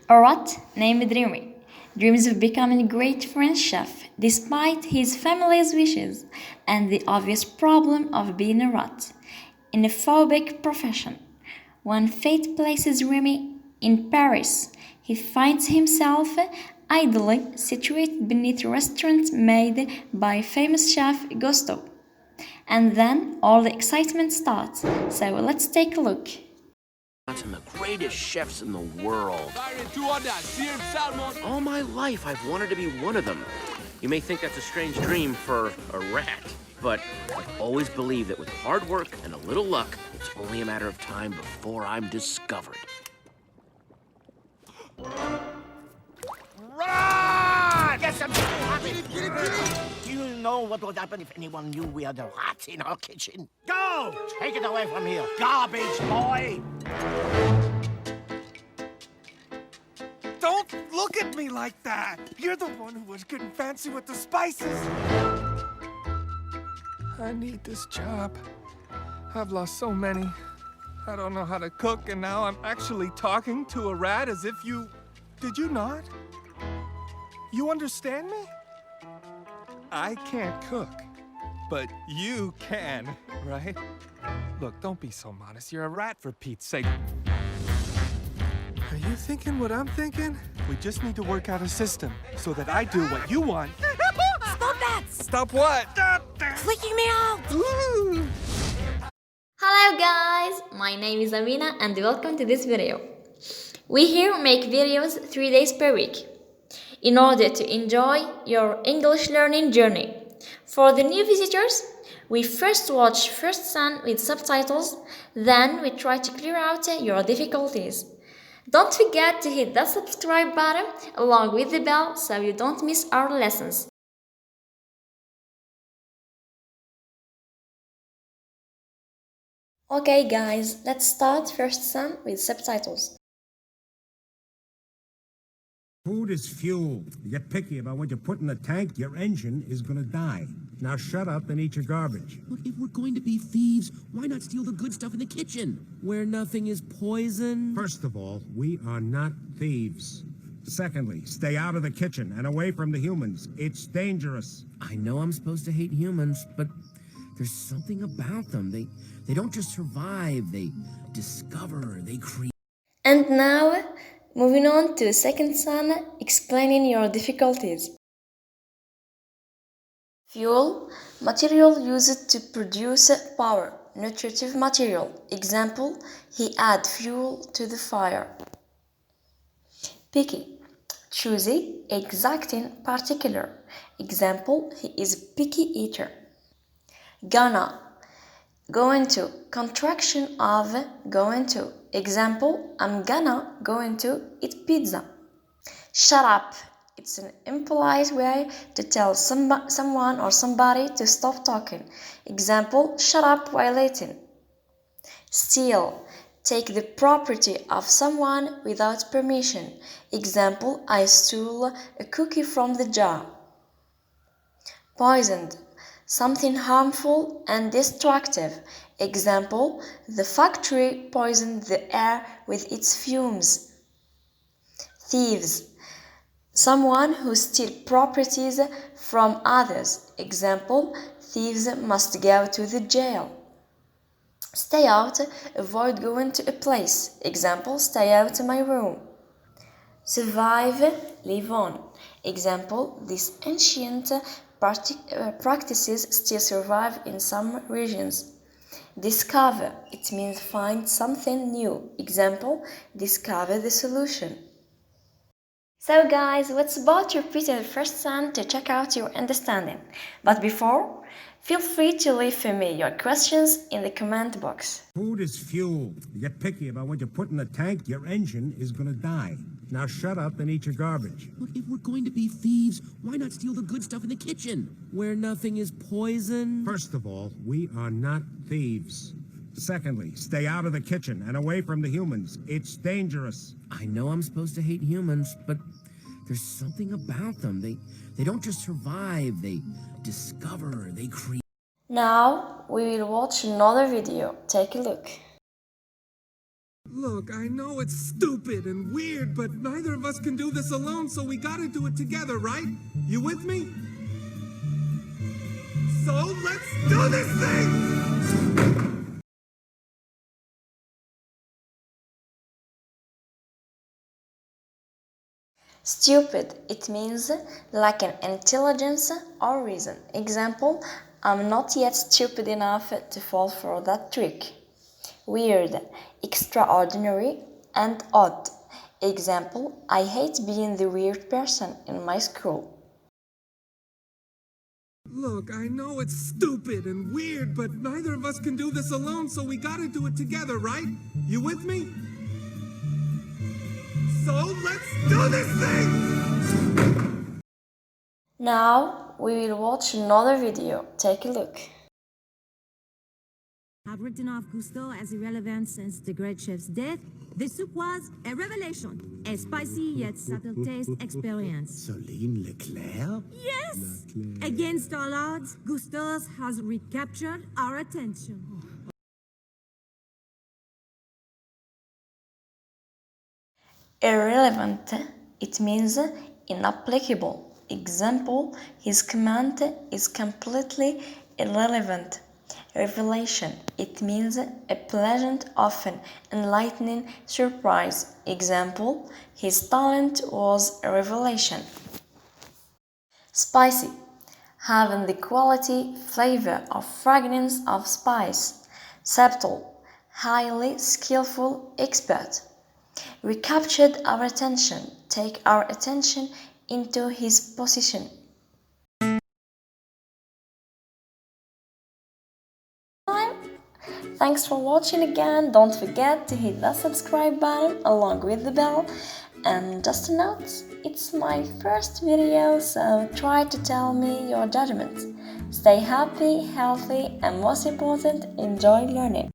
A rat named Remy dreams of becoming a great French chef despite his family's wishes and the obvious problem of being a rat in a phobic profession. When fate places Remy in Paris, he finds himself idly situated beneath a restaurant made by famous chef Gusteau. And then all the excitement starts, so let's take a look. And the greatest chefs in the world. All my life I've wanted to be one of them. You may think that's a strange dream for a rat, but I've always believed that with hard work and a little luck, it's only a matter of time before I'm discovered. Run! Get some Do you know what would happen if anyone knew we had a rat in our kitchen? Go! Take it away from here, garbage boy! Don't look at me like that! You're the one who was getting fancy with the spices! I need this job. I've lost so many. I don't know how to cook, and now I'm actually talking to a rat as if you... Did you not? You understand me? I can't cook, but you can, right? Look, don't be so modest. You're a rat, for Pete's sake. Are you thinking what I'm thinking? We just need to work out a system so that I do what you want. Stop that! Stop what? Freaking me out! Hello guys, my name is Amina and welcome to this video. We here make videos 3 days per week in order to enjoy your English learning journey. For the new visitors, we first watch first son with subtitles, then we try to clear out your difficulties. Don't forget to hit that subscribe button along with the bell so you don't miss our lessons. Okay guys, let's start first son with subtitles. Food is fuel. You get picky about what you put in the tank, your engine is gonna die. Now shut up and eat your garbage. Look, if we're going to be thieves, why not steal the good stuff in the kitchen, where nothing is poison? First of all, we are not thieves. Secondly, stay out of the kitchen and away from the humans. It's dangerous. I know I'm supposed to hate humans, but there's something about them. They don't just survive, they discover, they create. And now, moving on to second son, explaining your difficulties. Fuel, material used to produce power, nutritive material. Example, he add fuel to the fire. Picky, choosy, exacting, particular. Example, he is a picky eater. Gonna, going to, contraction of going to. Example, I'm gonna going to eat pizza. Shut up. It's an impolite way to tell someone or somebody to stop talking. Example, shut up while eating. Steal, take the property of someone without permission. Example, I stole a cookie from the jar. Poisoned, something harmful and destructive. Example, the factory poisoned the air with its fumes. Thieves, someone who steals properties from others. Example, thieves must go to the jail. Stay out, avoid going to a place. Example, stay out of my room. Survive, live on. Example, these ancient practices still survive in some regions. Discover, it means find something new. Example, discover the solution. So guys, let's about repeat the first son to check out your understanding. But before, feel free to leave for me your questions in the comment box. Food is fuel. You get picky about what you put in the tank, your engine is gonna die. Now shut up and eat your garbage. Look, if we're going to be thieves, why not steal the good stuff in the kitchen, where nothing is poison? First of all, we are not thieves. Secondly, stay out of the kitchen and away from the humans. It's dangerous. I know I'm supposed to hate humans, but there's something about them. They don't just survive, they discover, they create. Now we will watch another video. Take a look. Look, I know it's stupid and weird, but neither of us can do this alone, so we gotta do it together, right? You with me? So let's do this thing! Stupid, it means lacking intelligence or reason. Example, I'm not yet stupid enough to fall for that trick. Weird, extraordinary, and odd. Example, I hate being the weird person in my school. Look, I know it's stupid and weird, but neither of us can do this alone, so we gotta do it together, right? You with me? So let's do this thing! Now we will watch another video. Take a look. I've written off Gusteau as irrelevant since the great chef's death. The soup was a revelation, a spicy yet subtle taste experience. Celine Leclerc? Yes! Against all odds, Gusteau has recaptured our attention. Irrelevant, it means inapplicable. Example, his command is completely irrelevant. Revelation, it means a pleasant, often enlightening surprise. Example, his talent was a revelation. Spicy, having the quality, flavor, or fragrance of spice. Subtle, highly skillful, expert. Recaptured our attention, take our attention into his possession. Thanks for watching again. Don't forget to hit that subscribe button along with the bell. And just a note, it's my first video, so try to tell me your judgment. Stay happy, healthy, and most important, enjoy learning.